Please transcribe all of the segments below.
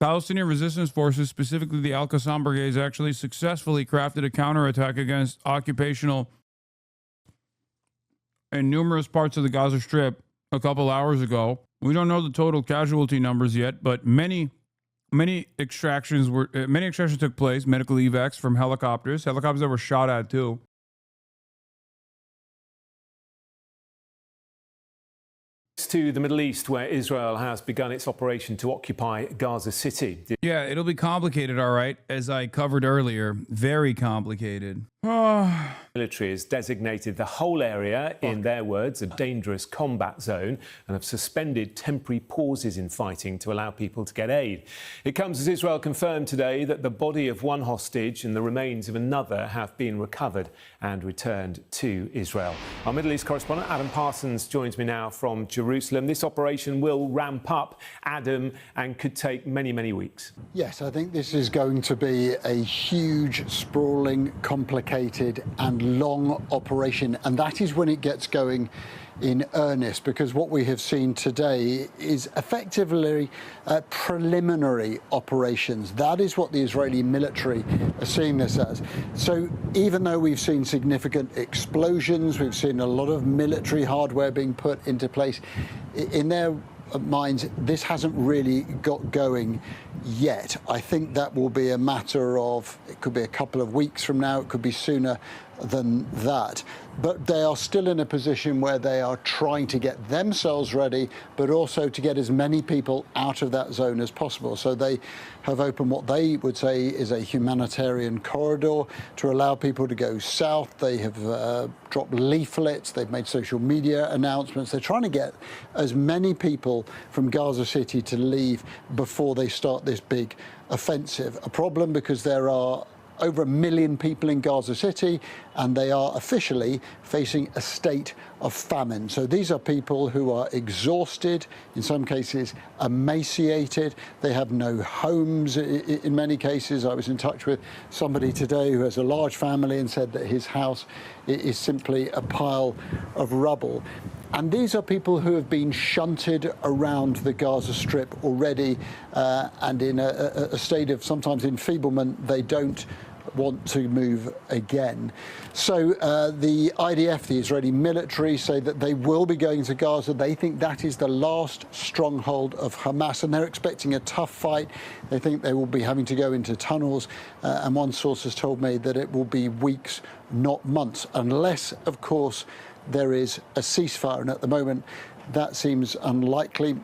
Palestinian resistance forces, specifically the Al-Qassam brigades, actually successfully crafted a counterattack against occupational in numerous parts of the Gaza Strip a couple hours ago. We don't know the total casualty numbers yet, but many extractions took place, medical evacs from helicopters that were shot at too. To the Middle East, where Israel has begun its operation to occupy Gaza City. Yeah, it'll be complicated, all right, as I covered earlier. Very complicated. Military has designated the whole area, in their words, a dangerous combat zone, and have suspended temporary pauses in fighting to allow people to get aid. It comes as Israel confirmed today that the body of one hostage and the remains of another have been recovered and returned to Israel. Our Middle East correspondent Adam Parsons joins me now from Jerusalem. This operation will ramp up, Adam, and could take many, many weeks. Yes, I think this is going to be a huge, sprawling, complicated and long operation, and that is when it gets going in earnest, because what we have seen today is effectively preliminary operations. That is what the Israeli military are seeing this as. So even though we've seen significant explosions, we've seen a lot of military hardware being put into place, in their minds, this hasn't really got going yet. I think that will be a matter of, it could be a couple of weeks from now, it could be sooner than that. But they are still in a position where they are trying to get themselves ready, but also to get as many people out of that zone as possible. So they have opened what they would say is a humanitarian corridor to allow people to go south. They have dropped leaflets, they've made social media announcements. They're trying to get as many people from Gaza City to leave before they start this big offensive. A problem because there are over 1 million people in Gaza City, and they are officially facing a state of famine. So these are people who are exhausted, in some cases emaciated. They have no homes in many cases. I was in touch with somebody today who has a large family and said that his house is simply a pile of rubble. And these are people who have been shunted around the Gaza Strip already, and in a state of sometimes enfeeblement. They don't want to move again. So the IDF, the Israeli military, say that they will be going to Gaza. They think that is the last stronghold of Hamas, and they're expecting a tough fight. They think they will be having to go into tunnels, and one source has told me that it will be weeks, not months, unless, of course, there is a ceasefire. And at the moment, that seems unlikely.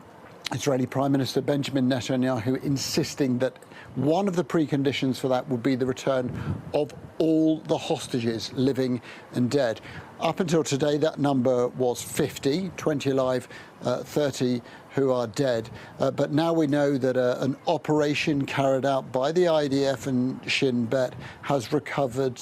Israeli Prime Minister Benjamin Netanyahu insisting that one of the preconditions for that would be the return of all the hostages, living and dead. Up until today, that number was 50, 20 alive, 30 who are dead. But now we know that an operation carried out by the IDF and Shin Bet has recovered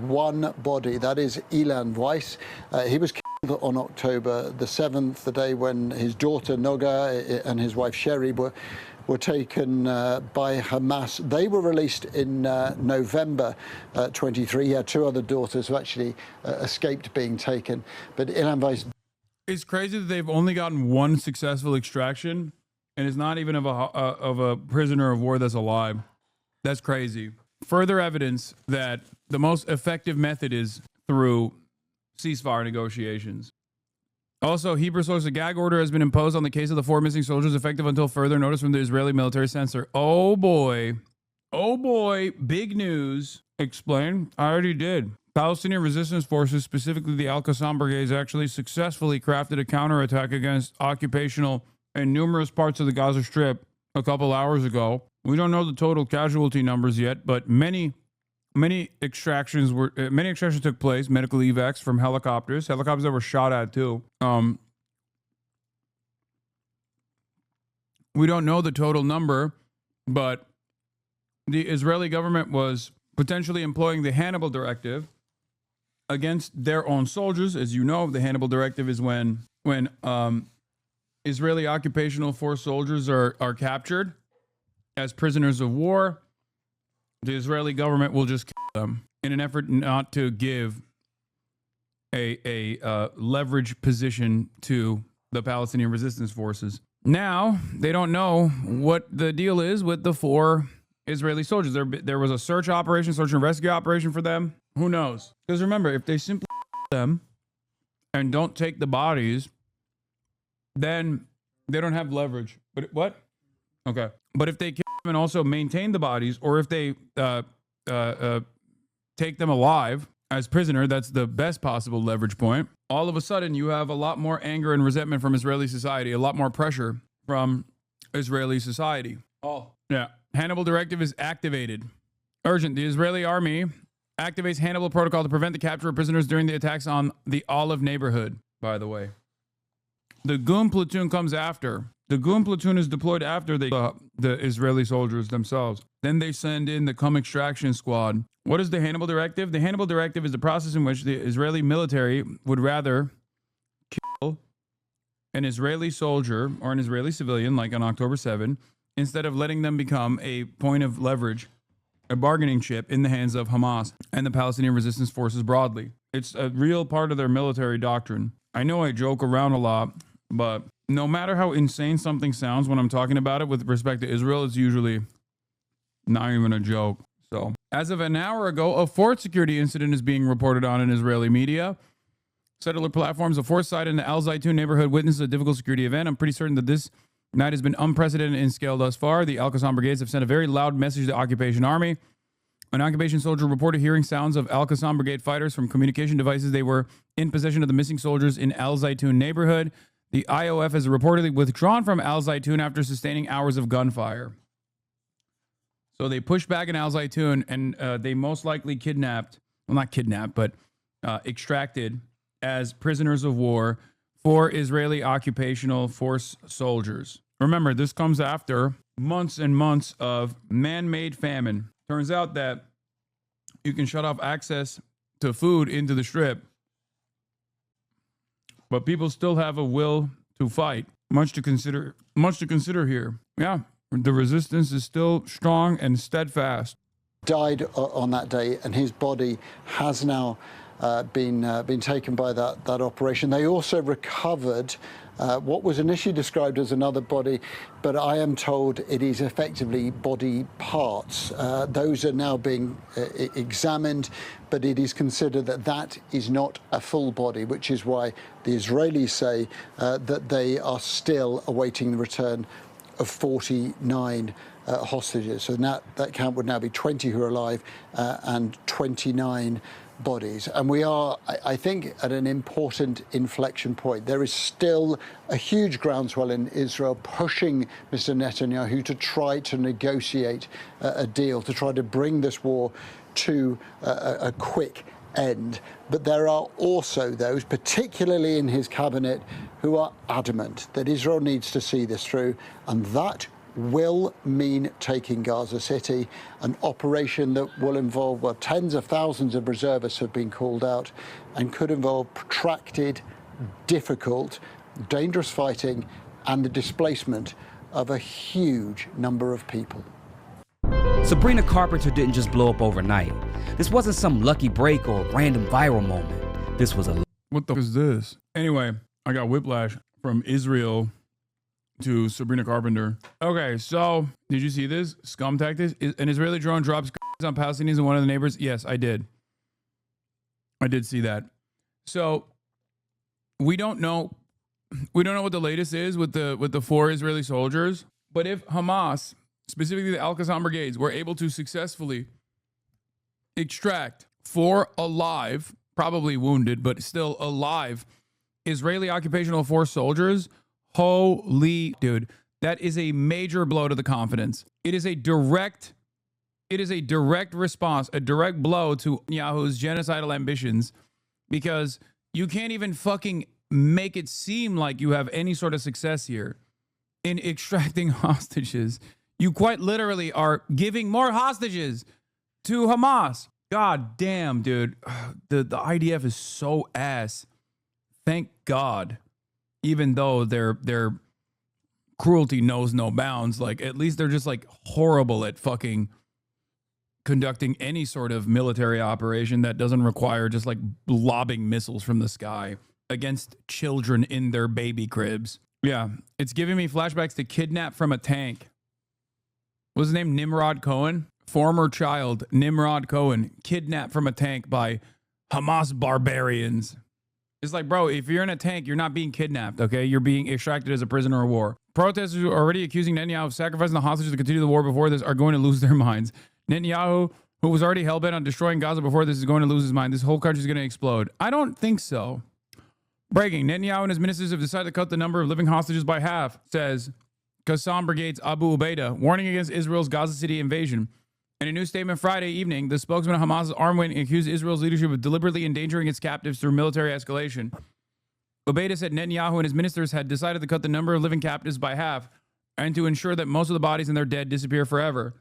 one body. That is Ilan Weiss. He was killed on October the 7th, the day when his daughter Noga and his wife Sherry were taken by Hamas. They were released in November 23. He had two other daughters who actually escaped being taken. But Ilan Weiss... It's crazy that they've only gotten one successful extraction, and it's not even of a prisoner of war that's alive. That's crazy. Further evidence that the most effective method is through ceasefire negotiations. Also, Hebrew source, a gag order has been imposed on the case of the 4 missing soldiers, effective until further notice from the Israeli military censor. Oh boy. Oh boy. Big news. Explain. I already did. Palestinian resistance forces, specifically the Al-Qassam brigades, actually successfully crafted a counterattack against occupational in numerous parts of the Gaza Strip a couple hours ago. We don't know the total casualty numbers yet, but many extractions took place, medical evacs from helicopters that were shot at too. We don't know the total number, but the Israeli government was potentially employing the Hannibal Directive against their own soldiers. As you know, the Hannibal Directive is when Israeli occupational force soldiers are captured as prisoners of war. The Israeli government will just kill them in an effort not to give a leverage position to the Palestinian resistance forces. Now they don't know what the deal is with the 4 Israeli soldiers. There was a search and rescue operation for them. Who knows? Because remember, if they simply them and don't take the bodies, then they don't have leverage. But what? Okay. But if they kill them and also maintain the bodies, or if they take them alive as prisoner, that's the best possible leverage point. All of a sudden, you have a lot more anger and resentment from Israeli society, a lot more pressure from Israeli society. Oh, yeah. Hannibal Directive is activated. Urgent. The Israeli army activates Hannibal Protocol to prevent the capture of prisoners during the attacks on the Olive neighborhood, by the way. The Goon platoon comes after. The Goon platoon is deployed after the Israeli soldiers themselves. Then they send in the Come Extraction Squad. What is the Hannibal Directive? The Hannibal Directive is the process in which the Israeli military would rather kill an Israeli soldier or an Israeli civilian, like on October 7, instead of letting them become a point of leverage, a bargaining chip in the hands of Hamas and the Palestinian resistance forces broadly. It's a real part of their military doctrine. I know I joke around a lot, but no matter how insane something sounds when I'm talking about it with respect to Israel, it's usually not even a joke. So, as of an hour ago, a fourth security incident is being reported on in Israeli media. Settler platforms, a fourth site in the Al Zaytun neighborhood witnessed a difficult security event. I'm pretty certain that this night has been unprecedented in scale thus far. The Al Qassam brigades have sent a very loud message to the occupation army. An occupation soldier reported hearing sounds of Al Qassam brigade fighters from communication devices. They were in possession of the missing soldiers in Al Zaytun neighborhood. The IOF has reportedly withdrawn from Al Zaytun after sustaining hours of gunfire. So they pushed back in Al Zaytun, and they most likely kidnapped, well, not kidnapped, but extracted as prisoners of war 4 Israeli occupational force soldiers. Remember, this comes after months and months of man-made famine. Turns out that you can shut off access to food into the Strip, but people still have a will to fight. Much to consider here. Yeah, the resistance is still strong and steadfast. Died on that day, and his body has now been taken by that operation. They also recovered what was initially described as another body, but I am told it is effectively body parts. Those are now being examined, but it is considered that that is not a full body, which is why the Israelis say that they are still awaiting the return of 49 hostages. So now that count would now be 20 who are alive and 29 bodies. And we are, I think, at an important inflection point. There is still a huge groundswell in Israel pushing Mr. Netanyahu to try to negotiate a deal, to try to bring this war to a quick end. But there are also those, particularly in his cabinet, who are adamant that Israel needs to see this through, and that will mean taking Gaza City, an operation that will involve, well, tens of thousands of reservists have been called out, and could involve protracted, difficult, dangerous fighting and the displacement of a huge number of people. Sabrina Carpenter didn't just blow up overnight. This wasn't some lucky break or random viral moment. This was a... What the f- is this? Anyway, I got whiplash from Israel to Sabrina Carpenter. Okay, so did you see this? Scum tactics. An Israeli drone drops on Palestinians in one of the neighbors. Yes, I did. I did see that. So we don't know what the latest is with the 4 Israeli soldiers. But if Hamas, specifically the Al Qassam brigades, were able to successfully extract 4 alive, probably wounded, but still alive, Israeli occupational force soldiers, holy dude, that is a major blow to the confidence. It is a direct response, a direct blow to Netanyahu's genocidal ambitions, because you can't even fucking make it seem like you have any sort of success here in extracting hostages. You quite literally are giving more hostages to Hamas. God damn, dude. The IDF is so ass. Thank God. Even though their cruelty knows no bounds, like at least they're just like horrible at fucking conducting any sort of military operation that doesn't require just like lobbing missiles from the sky against children in their baby cribs. Yeah, it's giving me flashbacks to Kidnap from a Tank. What was his name? Nimrod Cohen? Former child, Nimrod Cohen, kidnapped from a tank by Hamas barbarians. It's like, bro, if you're in a tank, you're not being kidnapped, okay? You're being extracted as a prisoner of war. Protesters who are already accusing Netanyahu of sacrificing the hostages to continue the war before this are going to lose their minds. Netanyahu, who was already hell-bent on destroying Gaza before this, is going to lose his mind. This whole country is going to explode. I don't think so. Breaking. Netanyahu and his ministers have decided to cut the number of living hostages by half, says Qassam Brigade's Abu Ubaidah, warning against Israel's Gaza City invasion. In a new statement Friday evening, the spokesman of Hamas's armed wing accused Israel's leadership of deliberately endangering its captives through military escalation. Ubaidah said Netanyahu and his ministers had decided to cut the number of living captives by half and to ensure that most of the bodies and their dead disappear forever.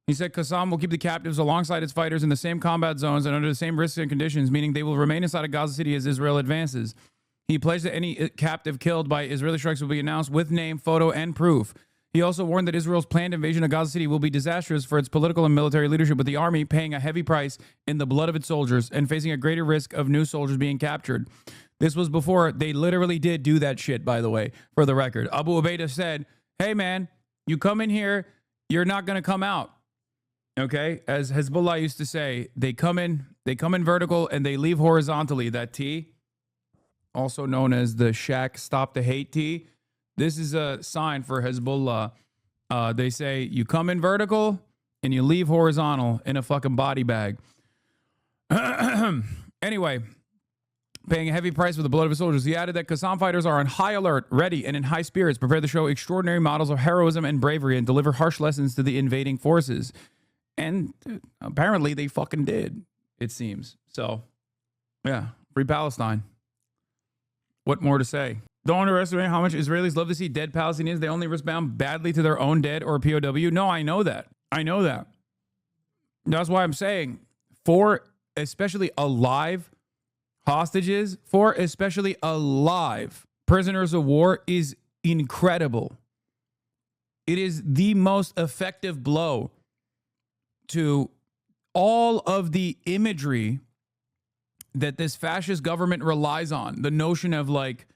He said Qassam will keep the captives alongside its fighters in the same combat zones and under the same risks and conditions, meaning they will remain inside of Gaza City as Israel advances. He pledged that any captive killed by Israeli strikes will be announced with name, photo, and proof. He also warned that Israel's planned invasion of Gaza City will be disastrous for its political and military leadership, with the army paying a heavy price in the blood of its soldiers and facing a greater risk of new soldiers being captured. This was before they literally did do that shit, by the way, for the record. Abu Ubaidah said, hey, man, you come in here, you're not going to come out. Okay? As Hezbollah used to say, they come in vertical and they leave horizontally. That T, also known as the Shaq Stop the Hate T. This is a sign for Hezbollah. They say you come in vertical and you leave horizontal in a fucking body bag. Anyway, paying a heavy price for the blood of his soldiers, he added that Qassam fighters are on high alert, ready, and in high spirits, prepared to show extraordinary models of heroism and bravery and deliver harsh lessons to the invading forces. And apparently they fucking did, it seems. So, yeah, free Palestine. What more to say? Don't underestimate how much Israelis love to see dead Palestinians. They only respond badly to their own dead or POW. No, I know that. I know that. That's why I'm saying for especially alive hostages, for especially alive prisoners of war is incredible. It is the most effective blow to all of the imagery that this fascist government relies on. The notion of like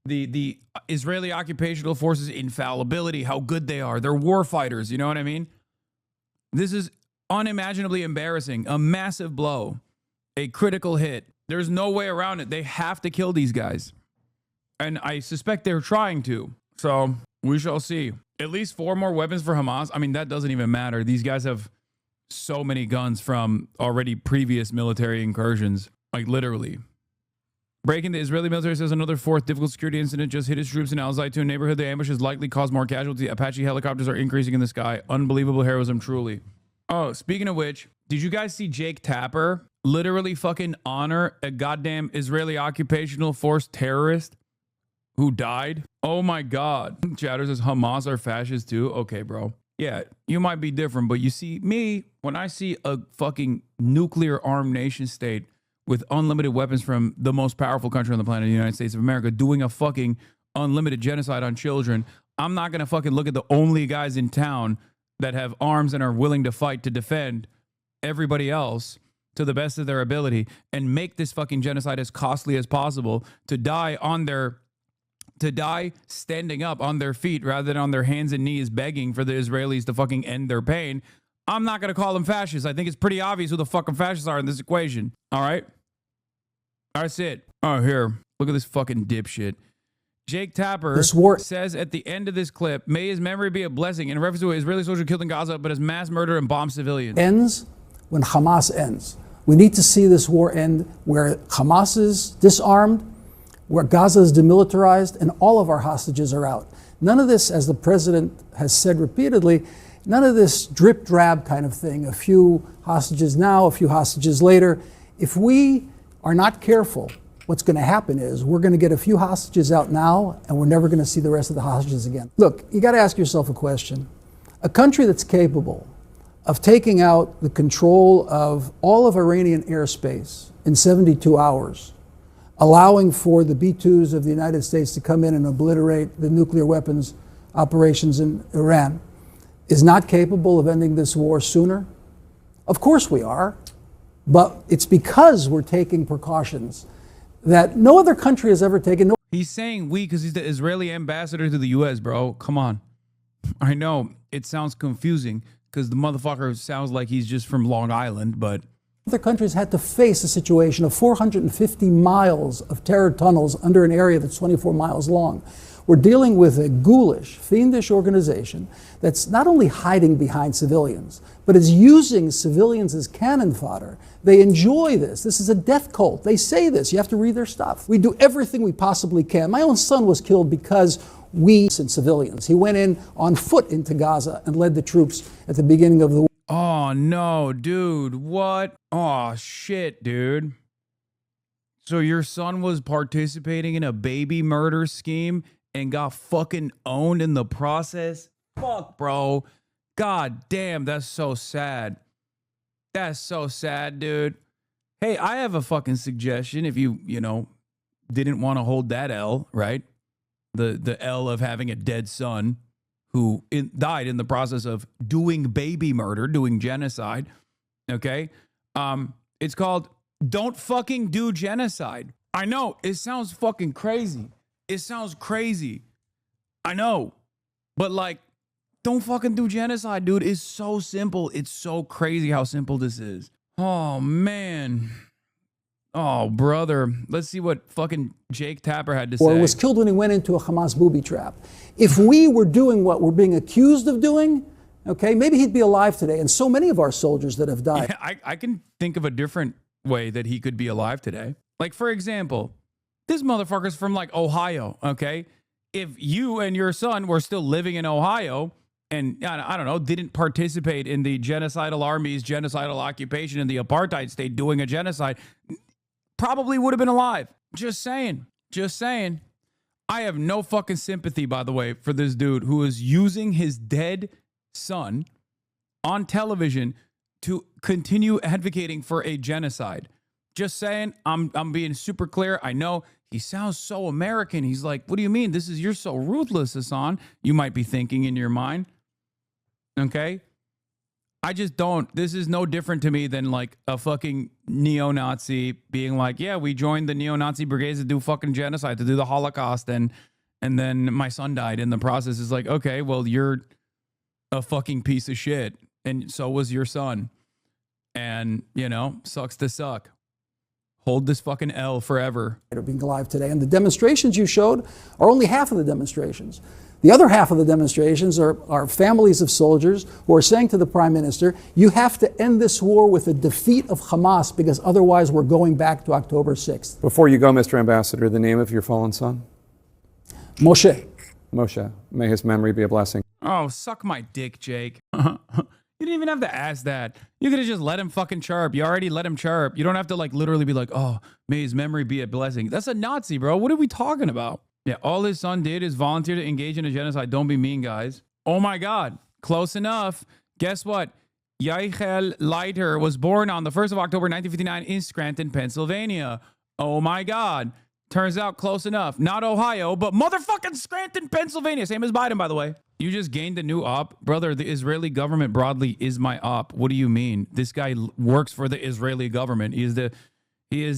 the Israeli occupational forces infallibility, how good they are. They're war fighters, you know what I mean? This is unimaginably embarrassing. A massive blow. A critical hit. There's no way around it. They have to kill these guys. And I suspect they're trying to. So we shall see. At least 4 more weapons for Hamas. I mean, that doesn't even matter. These guys have so many guns from already previous military incursions. Like literally. Breaking, the Israeli military says another 4th difficult security incident just hit its troops in Al Zaytun neighborhood. The ambush has likely caused more casualties. Apache helicopters are increasing in the sky. Unbelievable heroism, truly. Oh, speaking of which, did you guys see Jake Tapper literally fucking honor a goddamn Israeli occupational force terrorist who died? Oh my God. Chatter says Hamas are fascists too. Okay, bro. Yeah, you might be different, but you see me, when I see a fucking nuclear armed nation state with unlimited weapons from the most powerful country on the planet, the United States of America, doing a fucking unlimited genocide on children, I'm not going to fucking look at the only guys in town that have arms and are willing to fight to defend everybody else to the best of their ability and make this fucking genocide as costly as possible, to die standing up on their feet rather than on their hands and knees begging for the Israelis to fucking end their pain. I'm not going to call them fascists. I think it's pretty obvious who the fucking fascists are in this equation. All right? That's it. Oh, here. Look at this fucking dipshit. Jake Tapper says at the end of this clip, may his memory be a blessing, in reference to an Israeli soldier killed in Gaza, but as mass murder and bomb civilians. Ends when Hamas ends. We need to see this war end where Hamas is disarmed, where Gaza is demilitarized, and all of our hostages are out. None of this, as the president has said repeatedly, none of this drip drab kind of thing, a few hostages now, a few hostages later. If we are not careful, what's going to happen is we're going to get a few hostages out now and we're never going to see the rest of the hostages again. Look, you got to ask yourself a question. A country that's capable of taking out the control of all of Iranian airspace in 72 hours, allowing for the B-2s of the United States to come in and obliterate the nuclear weapons operations in Iran, is not capable of ending this war sooner? Of course we are, but it's because we're taking precautions that no other country has ever taken. He's saying we because he's the Israeli ambassador to the U.S., bro. Come on. I know it sounds confusing because the motherfucker sounds like he's just from Long Island, but other countries had to face a situation of 450 miles of terror tunnels under an area that's 24 miles long. We're dealing with a ghoulish, fiendish organization that's not only hiding behind civilians, but is using civilians as cannon fodder. They enjoy this. This is a death cult. They say this. You have to read their stuff. We do everything we possibly can. My own son was killed because we sent civilians. He went in on foot into Gaza and led the troops at the beginning of the war. oh no, dude, what? Oh shit, dude. So your son was participating in a baby murder scheme and got fucking owned in the process? Fuck, bro. God damn, that's so sad. That's so sad, dude. Hey, I have a fucking suggestion if you didn't want to hold that L, right? The L of having a dead son who died in the process of doing baby murder, doing genocide, okay? It's called Don't Fucking Do Genocide. I know, it sounds fucking crazy. It sounds crazy. I know. But like, don't fucking do genocide, dude. It's so simple. It's so crazy how simple this is. Oh, man. Oh, brother. Let's see what fucking Jake Tapper had to say. Or was killed when he went into a Hamas booby trap. If we were doing what we're being accused of doing, okay, maybe he'd be alive today. And so many of our soldiers that have died. Yeah, I can think of a different way that he could be alive today. Like, for example, this motherfucker's from like Ohio, okay? If you and your son were still living in Ohio and, I don't know, didn't participate in the genocidal army's genocidal occupation in the apartheid state doing a genocide, probably would have been alive. Just saying. Just saying. I have no fucking sympathy, by the way, for this dude who is using his dead son on television to continue advocating for a genocide. Just saying, I'm being super clear. I know he sounds so American. He's like, what do you mean? You're so ruthless, Hasan. You might be thinking in your mind. Okay? I just don't. This is no different to me than like a fucking neo-Nazi being like, yeah, we joined the neo-Nazi brigades to do fucking genocide, to do the Holocaust, and then my son died in the process. It's like, okay, well, you're a fucking piece of shit, and so was your son. And, sucks to suck. Hold this fucking L forever. Are being alive today. And the demonstrations you showed are only half of the demonstrations. The other half of the demonstrations are families of soldiers who are saying to the prime minister, you have to end this war with a defeat of Hamas because otherwise we're going back to October 6th. Before you go, Mr. Ambassador, the name of your fallen son? Moshe. Moshe. May his memory be a blessing. Oh, suck my dick, Jake. You didn't even have to ask that. You could have just let him fucking chirp. You already let him chirp. You don't have to like literally be like, oh, may his memory be a blessing. That's a Nazi, bro. What are we talking about? Yeah, all his son did is volunteer to engage in a genocide. Don't be mean, guys. Oh my God. Close enough. Guess what? Yaichel Leiter was born on the 1st of October, 1959 in Scranton, Pennsylvania. Oh my God. Turns out close enough. Not Ohio, but motherfucking Scranton, Pennsylvania. Same as Biden, by the way. You just gained a new op. Brother, the Israeli government broadly is my op. What do you mean? This guy works for the Israeli government. He is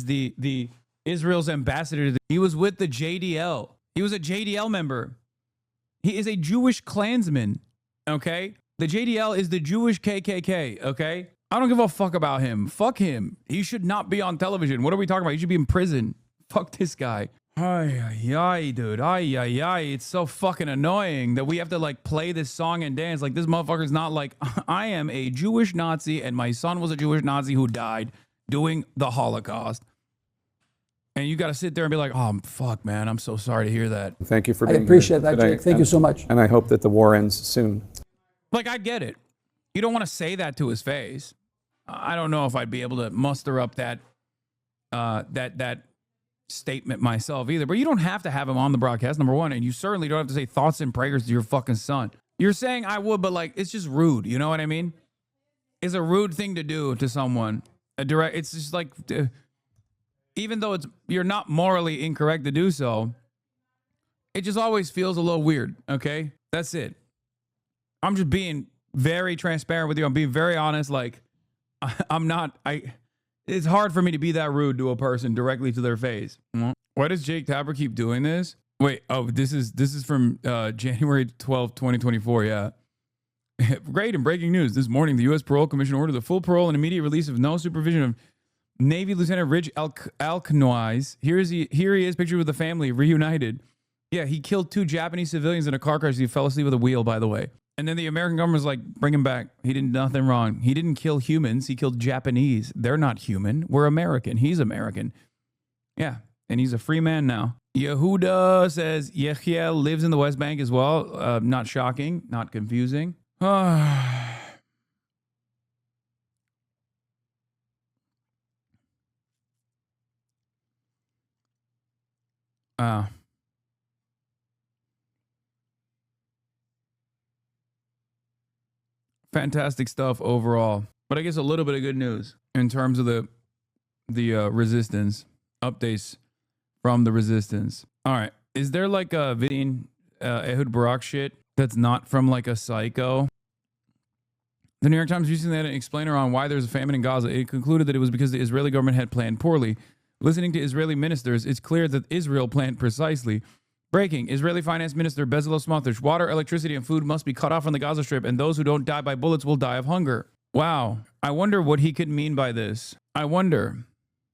the Israel's ambassador. He was with the JDL. He was a JDL member. He is a Jewish Klansman, okay? The JDL is the Jewish KKK, okay? I don't give a fuck about him. Fuck him. He should not be on television. What are we talking about? He should be in prison. Fuck this guy. Ay, ay, ay, dude. Ay, ay, ay. It's so fucking annoying that we have to like play this song and dance. Like this motherfucker's not like, I am a Jewish Nazi and my son was a Jewish Nazi who died doing the Holocaust. And you got to sit there and be like, oh, fuck, man. I'm so sorry to hear that. Thank you for I being appreciate here that, today. Jake. Thank you so much. And I hope that the war ends soon. Like, I get it. You don't want to say that to his face. I don't know if I'd be able to muster up that statement myself either. But you don't have to have him on the broadcast, number one. And you certainly don't have to say thoughts and prayers to your fucking son. You're saying I would, but like, it's just rude. You know what I mean? It's a rude thing to do to someone. It's just like, even though you're not morally incorrect to do so, it just always feels a little weird. Okay, that's it. I'm just being very transparent with you. I'm being very honest. Like, I'm not. It's hard for me to be that rude to a person directly to their face. Why does Jake Tapper keep doing this? Wait, oh, this is from January 12th, 2024. Yeah. Great and breaking news. This morning, the U.S. Parole Commission ordered the full parole and immediate release of no supervision of Navy Lieutenant Rich Alknoise. Here he is, pictured with the family, reunited. Yeah, he killed 2 Japanese civilians in a car crash. He fell asleep with a wheel, by the way. And then the American government was like, bring him back. He did nothing wrong. He didn't kill humans. He killed Japanese. They're not human. We're American. He's American. Yeah, and he's a free man now. Yehuda says Yechiel lives in the West Bank as well. Not shocking, not confusing. Fantastic stuff overall. But I guess a little bit of good news in terms of the resistance updates from the resistance. All right. Is there like a video Ehud Barak shit that's not from like a psycho? The New York Times recently had an explainer on why there's a famine in Gaza. It concluded that it was because the Israeli government had planned poorly. Listening to Israeli ministers, it's clear that Israel planned precisely. Breaking. Israeli Finance Minister Bezalel Smotrich. Water, electricity, and food must be cut off on the Gaza Strip, and those who don't die by bullets will die of hunger. Wow. I wonder what he could mean by this. I wonder.